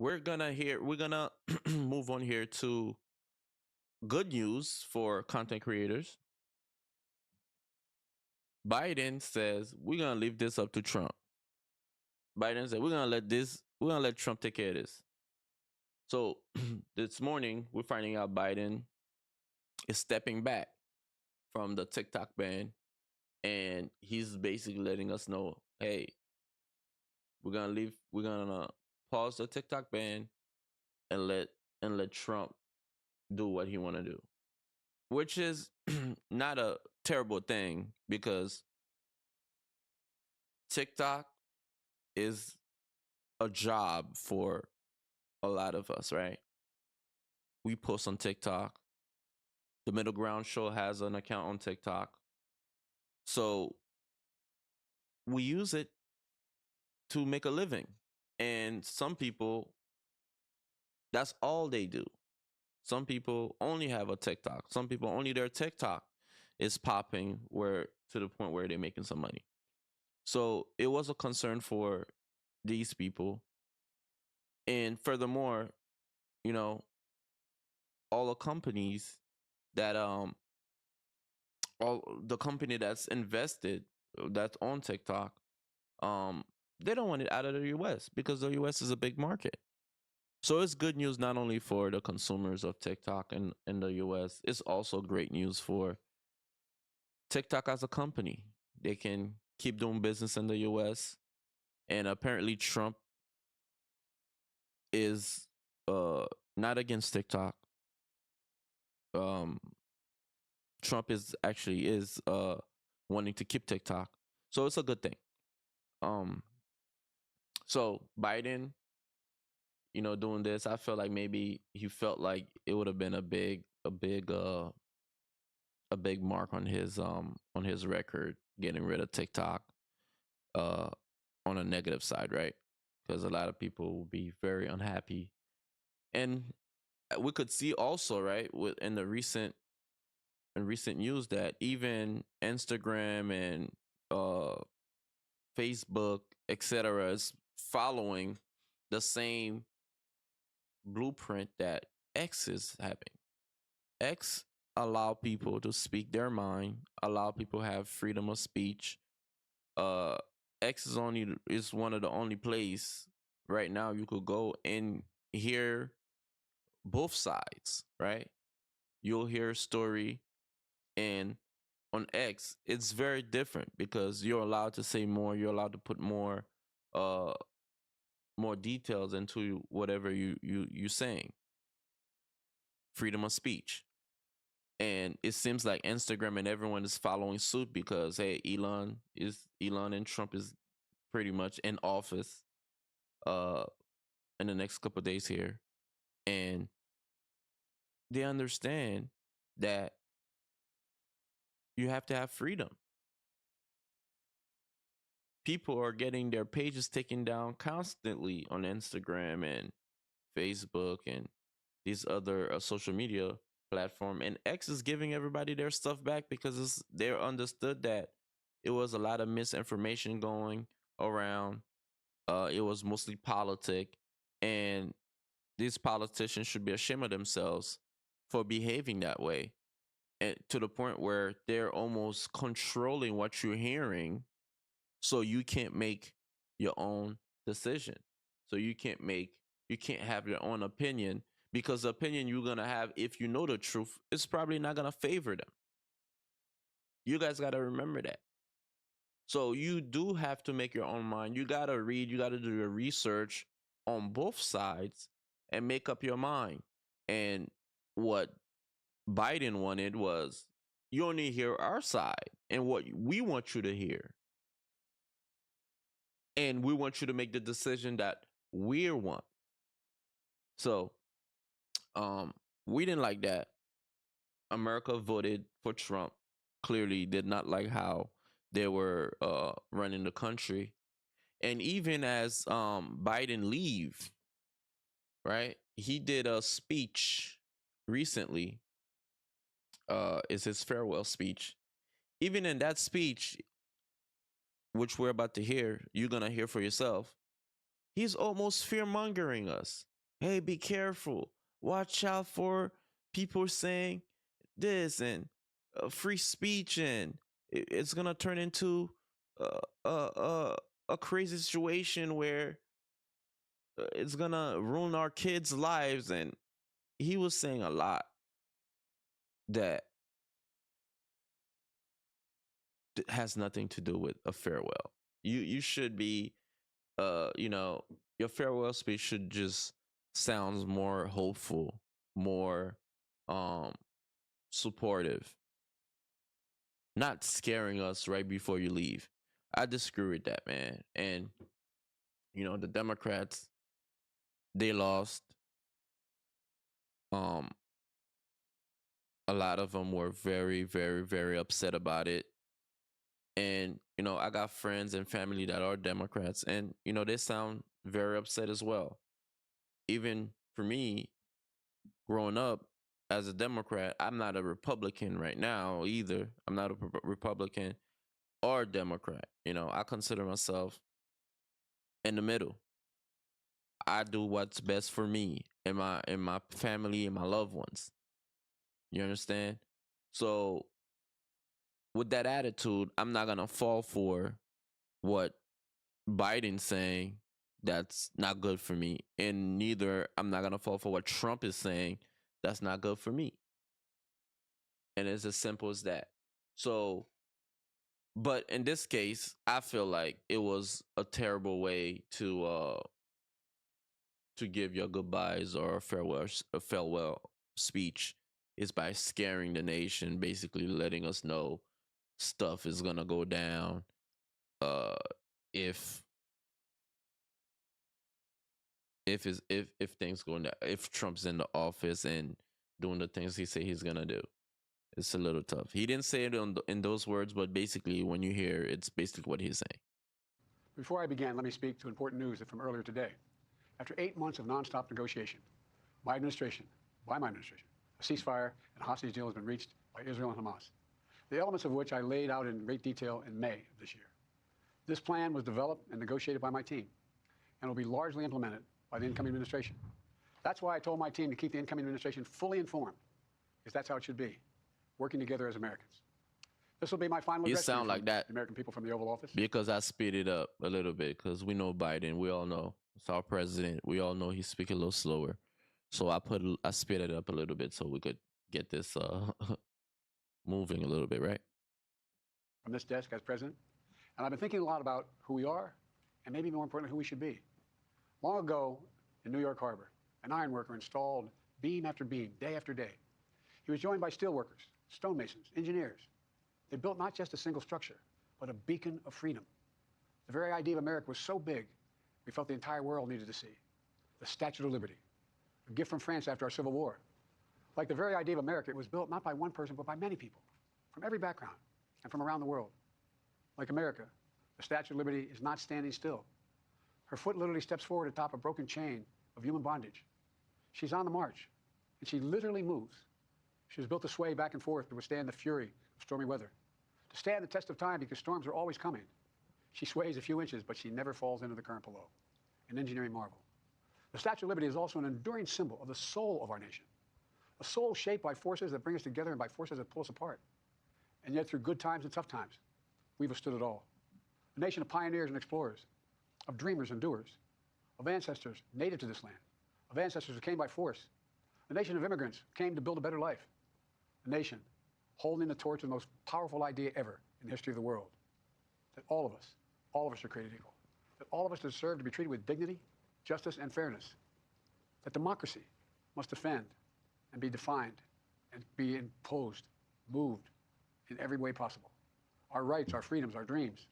we're gonna move on here to good news for content creators. Biden says we're gonna leave this up to Trump. Biden said we're gonna let Trump take care of this. So this morning we're finding out Biden is stepping back from the TikTok ban, and he's basically letting us know, hey, we're gonna pause the TikTok ban and let Trump do what he want to do, which is not a terrible thing because TikTok is a job for a lot of us, right? We post on TikTok. The Middle Ground Show has an account on TikTok. So we use it to make a living. And some people, that's all they do. Some people only have a TikTok. Some people only their TikTok is popping where to the point where they're making some money. So it was a concern for these people. And furthermore, you know, all the companies that all the company that's invested that's on TikTok, um, they don't want it out of the US because the US is a big market. So it's good news not only for the consumers of TikTok in the US, it's also great news for TikTok as a company. They can keep doing business in the US. And apparently Trump is not against TikTok. Um Trump is wanting to keep TikTok. So it's a good thing. Um so Biden, doing this, I felt like maybe he felt like it would have been a big mark on his record getting rid of TikTok uh on a negative side, right? Because a lot of people will be very unhappy. And we could see also, right, with in recent news that even Instagram and uh Facebook, etc., is following the same blueprint that X is having. X allow people to speak their mind, allow people to have freedom of speech. Uh, X is one of the only place right now you could go and hear both sides, right? You'll hear a story, and on X, it's very different because you're allowed to say more. You're allowed to put uh, more details into whatever you saying. Freedom of speech. And it seems like Instagram and everyone is following suit because hey, Elon and Trump is pretty much in office uh in the next couple of days here, and they understand that you have to have freedom. People are getting their pages taken down constantly on Instagram and Facebook and these other social media platform, and X is giving everybody their stuff back because they're understood that it was a lot of misinformation going around. It was mostly politic, and these politicians should be ashamed of themselves for behaving that way, and to the point where they're almost controlling what you're hearing, so you can't make your own decision. So you can't have your own opinion because the opinion you're gonna have if you know the truth is probably not gonna favor them. You guys gotta remember that. So you do have to make your own mind. You gotta read, you gotta do your research on both sides and make up your mind. And what Biden wanted was you only hear our side and what we want you to hear. And we want you to make the decision that we want. So um we didn't like that. America voted for Trump. Clearly did not like how they were running the country. And even as Biden leave, right? He did a speech recently. Is his farewell speech. Even in that speech, which we're about to hear, you're gonna hear for yourself. He's almost fear mongering us. hey, be careful. Watch out for people saying this and free speech, and it's gonna turn into uh, uh, uh, a crazy situation where it's gonna ruin our kids' lives. And he was saying a lot that has nothing to do with a farewell. You should be your farewell speech should just sounds more hopeful, more um supportive, not scaring us right before you leave. I disagree with that, man. And the Democrats, they lost. Um, a lot of them were very, very, very upset about it. And I got friends and family that are Democrats, and they sound very upset as well. Even for me, growing up as a Democrat, I'm not a Republican right now either. I'm not a Republican or Democrat. I consider myself in the middle. I do what's best for me and my family and my loved ones. You understand? So with that attitude, I'm not gonna fall for what Biden's saying that's not good for me. And neither I'm not gonna fall for what Trump is saying that's not good for me. And it's as simple as that. So, but in this case, I feel like it was a terrible way to give your goodbyes or a farewell speech is by scaring the nation, basically letting us know stuff is gonna go down uh if if things go down, if Trump's in the office and doing the things he say he's gonna do. It's a little tough. He didn't say it in those words, but basically when you hear it's basically what he's saying. Before I begin, let me speak to important news from earlier today. After 8 months of nonstop negotiation, my administration, by my administration, a ceasefire and hostage deal has been reached by Israel and Hamas, the elements of which I laid out in great detail in May of this year. This plan was developed and negotiated by my team and will be largely implemented by the incoming administration. That's why I told my team to keep the incoming administration fully informed, because that's how it should be, working together as Americans. This will be my final You address to sound like that the American people from the Oval Office. because I speed it up a little bit because we know Biden. We all know it's our president. We all know he's speaking a little slower. So I speed it up a little bit so we could get this moving a little bit, right? From this desk as president, and I've been thinking a lot about who we are and maybe more importantly, who we should be. Long ago in New York Harbor, an ironworker installed beam after beam, day after day. He was joined by steelworkers, stonemasons, engineers. They built not just a single structure, but a beacon of freedom. The very idea of America was so big, we felt the entire world needed to see. The Statue of Liberty, a gift from France after our Civil War. Like the very idea of America, it was built not by one person, but by many people, from every background and from around the world. Like America, the Statue of Liberty is not standing still. Her foot literally steps forward atop a broken chain of human bondage. She's on the march, and she literally moves. She was built to sway back and forth to withstand the fury of stormy weather, to stand the test of time because storms are always coming. She sways a few inches, but she never falls into the current below. An engineering marvel. The Statue of Liberty is also an enduring symbol of the soul of our nation, a soul shaped by forces that bring us together and by forces that pull us apart. And yet, through good times and tough times, we've withstood it all. A nation of pioneers and explorers, of dreamers and doers, of ancestors native to this land, of ancestors who came by force, a nation of immigrants who came to build a better life, a nation holding the torch of the most powerful idea ever in the history of the world, that all of us are created equal, that all of us deserve to be treated with dignity, justice, and fairness, that democracy must defend and be defined and be imposed, moved in every way possible. Our rights, our freedoms, our dreams.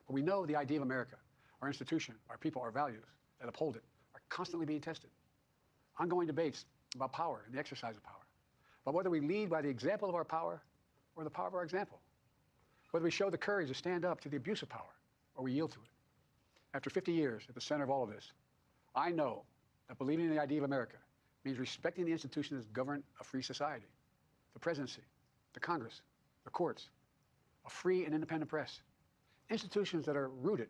But we know the idea of America, our institution, our people, our values that uphold it are constantly being tested. Ongoing debates about power and the exercise of power, about whether we lead by the example of our power or the power of our example, whether we show the courage to stand up to the abuse of power or we yield to it. After 50 years at the center of all of this, I know that believing in the idea of America means respecting the institutions that govern a free society, the presidency, the Congress, the courts, a free and independent press, institutions that are rooted,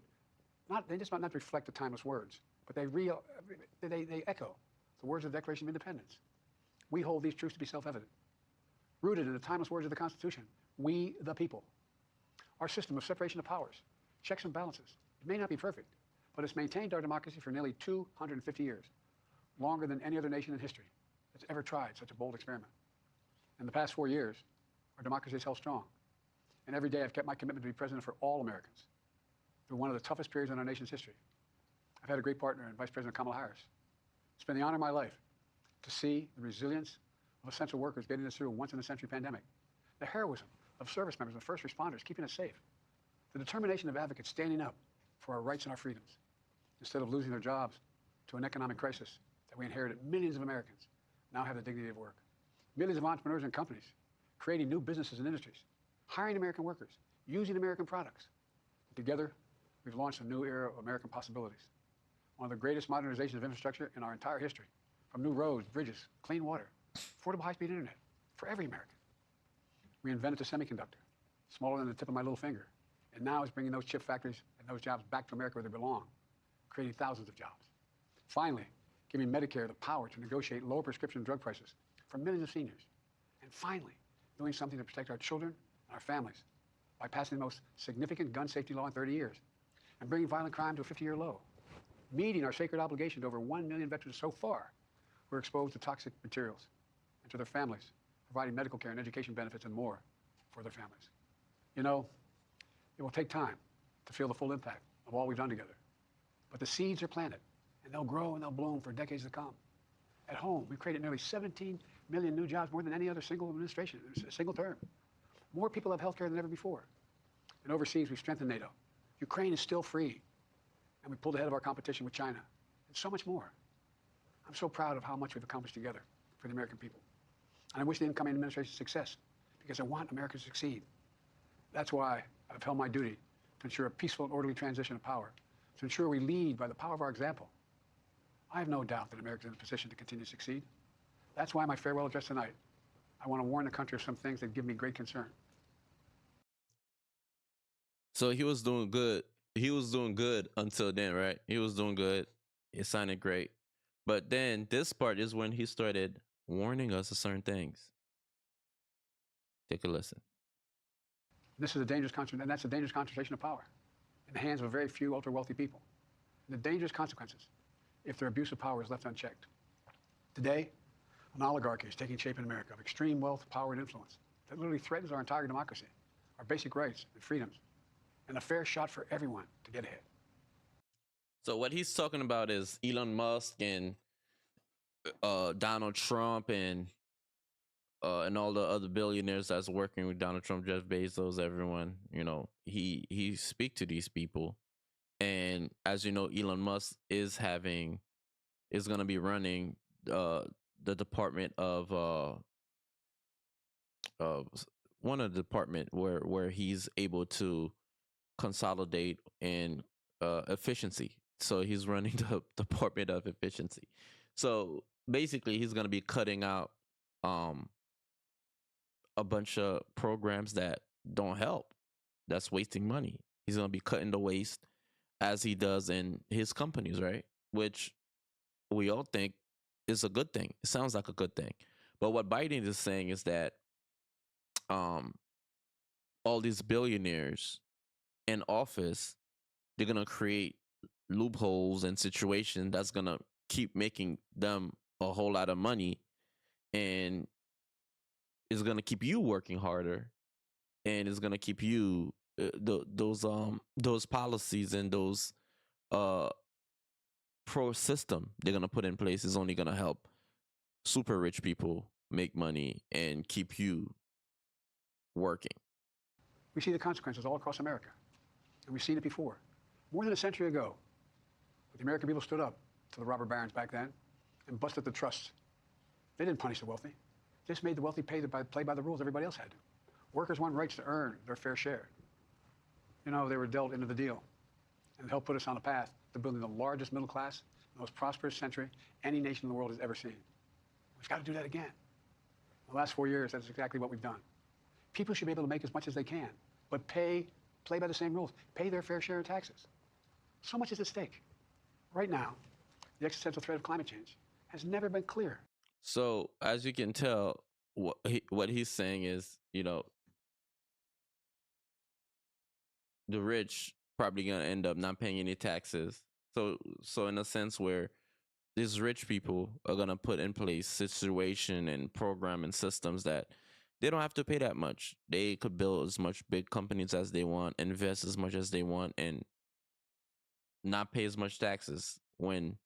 they just might not reflect the timeless words, but they echo the words of the Declaration of Independence. We hold these truths to be self-evident, rooted in the timeless words of the Constitution, we the people. Our system of separation of powers, checks and balances, it may not be perfect, but it's maintained our democracy for nearly 250 years, longer than any other nation in history that's ever tried such a bold experiment. In the past 4 years, our democracy has held strong, and every day I've kept my commitment to be president for all Americans through one of the toughest periods in our nation's history. I've had a great partner in Vice President Kamala Harris. It's been the honor of my life to see the resilience of essential workers getting us through a once-in-a-century pandemic, the heroism of service members and first responders keeping us safe, the determination of advocates standing up for our rights and our freedoms instead of losing their jobs to an economic crisis that we inherited. Millions of Americans now have the dignity of work. Millions of entrepreneurs and companies creating new businesses and industries, hiring American workers, using American products. Together, we've launched a new era of American possibilities, one of the greatest modernizations of infrastructure in our entire history, from new roads, bridges, clean water, affordable high-speed internet for every American. We invented the semiconductor, smaller than the tip of my little finger, and now it's bringing those chip factories and those jobs back to America where they belong, creating thousands of jobs. Finally, giving Medicare the power to negotiate lower prescription drug prices for millions of seniors. And finally, doing something to protect our children and our families by passing the most significant gun safety law in 30 years and bringing violent crime to a 50-year low, meeting our sacred obligation to over 1 million veterans so far who are exposed to toxic materials, and to their families, providing medical care and education benefits and more for their families. You know, it will take time to feel the full impact of all we've done together, but the seeds are planted, and they'll grow and they'll bloom for decades to come. At home, we've created nearly 17 million new jobs, more than any other single administration, a single term. More people have health care than ever before. And overseas, we've strengthened NATO. Ukraine is still free, and we pulled ahead of our competition with China, and so much more. I'm so proud of how much we've accomplished together for the American people. And I wish the incoming administration success, because I want America to succeed. That's why I've held my duty to ensure a peaceful and orderly transition of power, to ensure we lead by the power of our example. I have no doubt that America is in a position to continue to succeed. That's why my farewell address tonight, I want to warn the country of some things that give me great concern. So he was doing good. He was doing good until then, right? He was doing good. It sounded great. But then this part is when he started warning us of certain things. Take a listen. This is a dangerous concentration, and that's a dangerous concentration of power in the hands of a very few ultra-wealthy people. And the dangerous consequences if their abuse of power is left unchecked. Today, an oligarchy is taking shape in America of extreme wealth, power, and influence that literally threatens our entire democracy, our basic rights and freedoms, and a fair shot for everyone to get ahead. So what he's talking about is Elon Musk and Donald Trump and all the other billionaires that's working with Donald Trump, Jeff Bezos, everyone. You know, he speak to these people, and as you know, Elon Musk is going to be running the department of one of the department where he's able to consolidate and efficiency. So he's running the department of efficiency. So basically, he's going to be cutting out a bunch of programs that don't help, that's wasting money. He's going to be cutting the waste as he does in his companies, right? Which we all think is a good thing. It sounds like a good thing. But what Biden is saying is that all these billionaires in office, they're going to create loopholes and situations that's going to keep making them a whole lot of money, and is going to keep you working harder, and is going to keep you those policies and those pro system they're going to put in place is only going to help super rich people make money and keep you working. We see the consequences all across America, and we've seen it before. More than a century ago, the American people stood up to the robber barons back then and busted the trusts. They didn't punish the wealthy. They just made the wealthy play by the rules everybody else had to. Workers want rights to earn their fair share. You know, they were dealt into the deal and helped put us on a path to building the largest middle class, the most prosperous century any nation in the world has ever seen. We've got to do that again. In the last 4 years, that's exactly what we've done. People should be able to make as much as they can, but play by the same rules, pay their fair share of taxes. So much is at stake. Right now, the existential threat of climate change has never been clearer. So as you can tell, what he's saying is, the rich probably gonna end up not paying any taxes. So in a sense where these rich people are gonna put in place situation and program and systems that they don't have to pay that much. They could build as much big companies as they want, invest as much as they want, and not pay as much taxes. And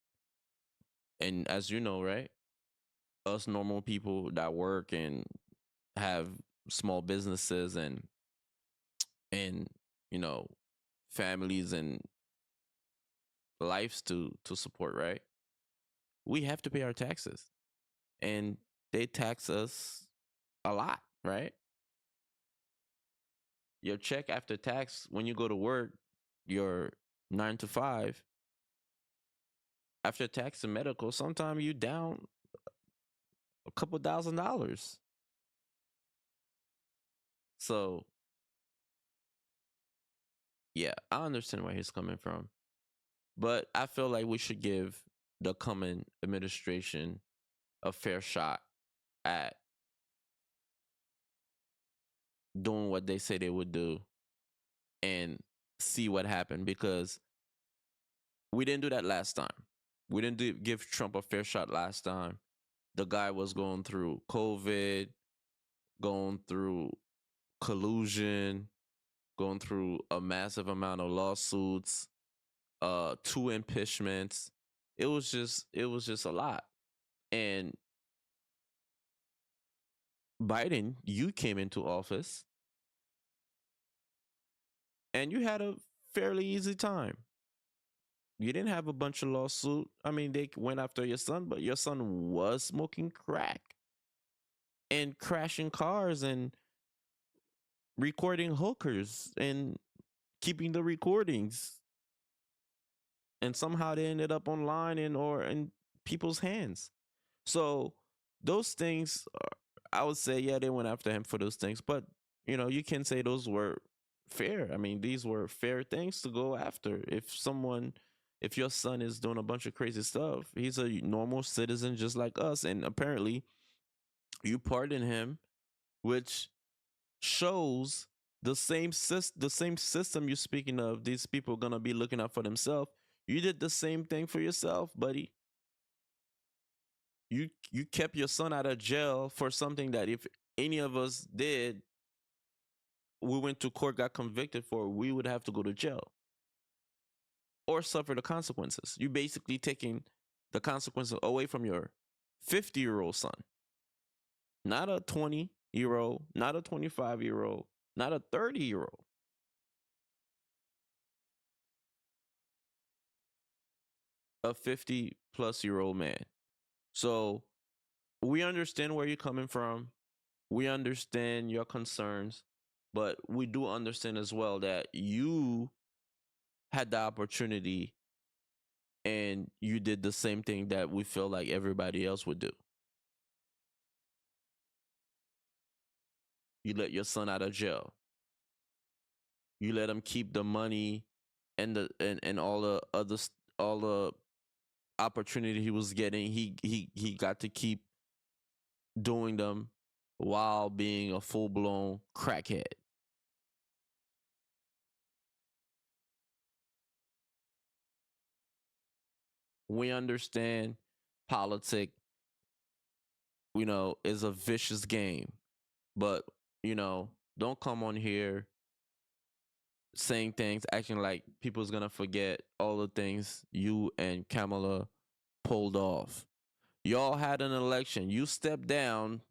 as you know, right, us normal people that work and have small businesses and you know families and lives to support, right? We have to pay our taxes, and they tax us a lot, right? Your check after tax when you go to work, your 9 to 5, after tax and medical, sometimes you down a couple $1,000s. So yeah, I understand where he's coming from, but I feel like we should give the coming administration a fair shot at doing what they say they would do and see what happened, because we didn't do that last time. We didn't give Trump a fair shot last time. The guy was going through COVID, going through collusion, going through a massive amount of lawsuits, two impeachments. It was just a lot. And Biden, you came into office and you had a fairly easy time. You didn't have a bunch of lawsuit. I mean, they went after your son, but your son was smoking crack and crashing cars and recording hookers and keeping the recordings. And somehow they ended up online and or in people's hands. So those things, I would say, yeah, they went after him for those things. But you can say those were fair. I mean, these were fair things to go after. If your son is doing a bunch of crazy stuff, he's a normal citizen just like us, and apparently you pardon him, which shows the same system you're speaking of. These people are gonna be looking out for themselves. You did the same thing for yourself, buddy. You kept your son out of jail for something that if any of us did, we went to court, got convicted for, we would have to go to jail or suffer the consequences. You basically taking the consequences away from your 50-year-old son, not a 20-year-old, not a 25-year-old, not a 30-year-old, a 50-plus-year-old man. So we understand where you're coming from. We understand your concerns, but we do understand as well that you had the opportunity and you did the same thing that we feel like everybody else would do. You let your son out of jail. You let him keep the money and all the all the opportunity he was getting. He got to keep doing them while being a full-blown crackhead. We understand politics, is a vicious game, but don't come on here saying things, acting like people's gonna forget all the things you and Kamala pulled off. Y'all had an election. You stepped down.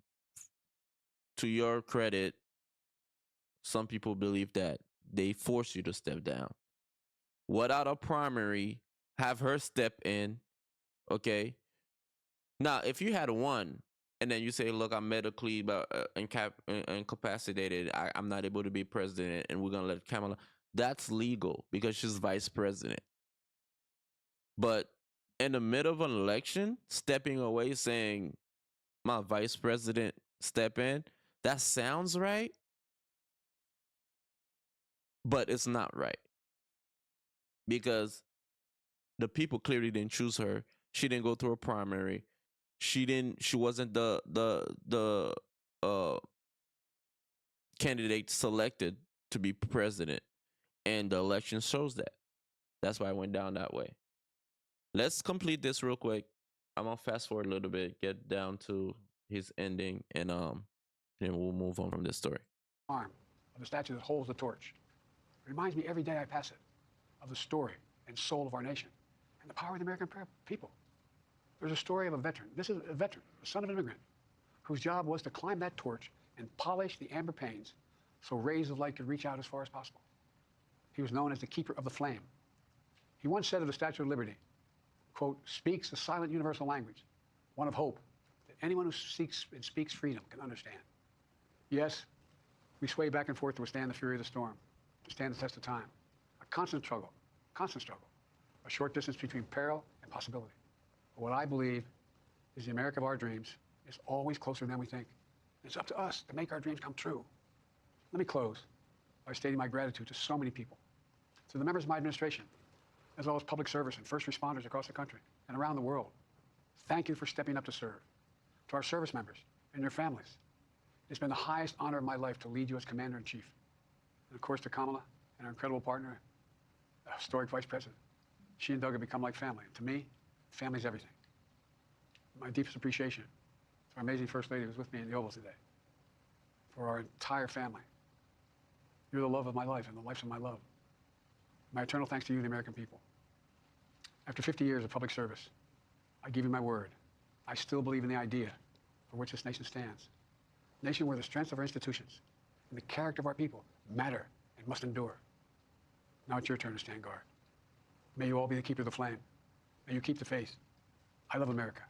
To your credit, some people believe that they forced you to step down. Without a primary, have her step in. Okay. Now, if you had one, and then you say, "Look, I'm medically incapacitated. I'm not able to be president," and we're gonna let Kamala. That's legal because she's vice president. But in the middle of an election, stepping away, saying, "My vice president step in," that sounds right, but it's not right because the people clearly didn't choose her. She didn't go through a primary. She wasn't the candidate selected to be president, and the election shows that. That's why I went down that way. Let's complete this real quick. I'm gonna fast forward a little bit, get down to his ending, and then we'll move on from this story. Arm of the statue that holds the torch. It reminds me every day I pass it of the story and soul of our nation and the power of the American people. There's a story of a veteran. This is a veteran, a son of an immigrant, whose job was to climb that torch and polish the amber panes so rays of light could reach out as far as possible. He was known as the keeper of the flame. He once said of the Statue of Liberty, quote, speaks a silent universal language, one of hope, that anyone who seeks and speaks freedom can understand. Yes, we sway back and forth to withstand the fury of the storm, to stand the test of time. A constant struggle, a short distance between peril and possibility. But what I believe is the America of our dreams is always closer than we think. It's up to us to make our dreams come true. Let me close by stating my gratitude to so many people, to the members of my administration, as well as public service and first responders across the country and around the world. Thank you for stepping up to serve. To our service members and your families, it's been the highest honor of my life to lead you as Commander-in-Chief. And of course, to Kamala and our incredible partner, historic Vice President. She and Doug have become like family. And to me, family's everything. My deepest appreciation to our amazing First Lady who's with me in the Oval today, for our entire family. You're the love of my life and the life of my love. My eternal thanks to you, the American people. After 50 years of public service, I give you my word. I still believe in the idea for which this nation stands. A nation where the strength of our institutions and the character of our people matter and must endure. Now it's your turn to stand guard. May you all be the keeper of the flame. May you keep the faith. I love America.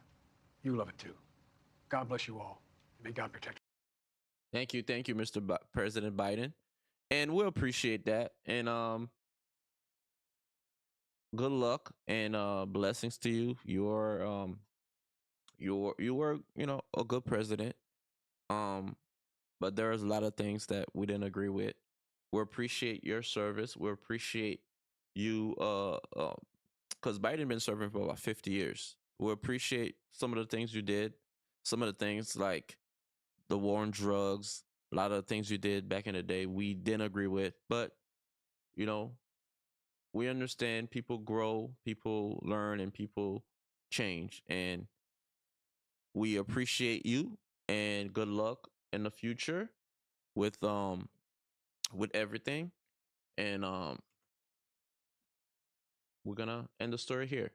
You love it too. God bless you all. And may God protect you. Thank you, Mr. President Biden, and we'll appreciate that. And good luck and blessings to you. You were a good president. Um, but there's a lot of things that we didn't agree with. We appreciate your service. We appreciate you because Biden been serving for about 50 years. We appreciate some of the things you did, some of the things like the war on drugs, a lot of the things you did back in the day we didn't agree with, but you know, we understand people grow, people learn, and people change. And we appreciate you and good luck in the future with everything. And we're gonna end the story here.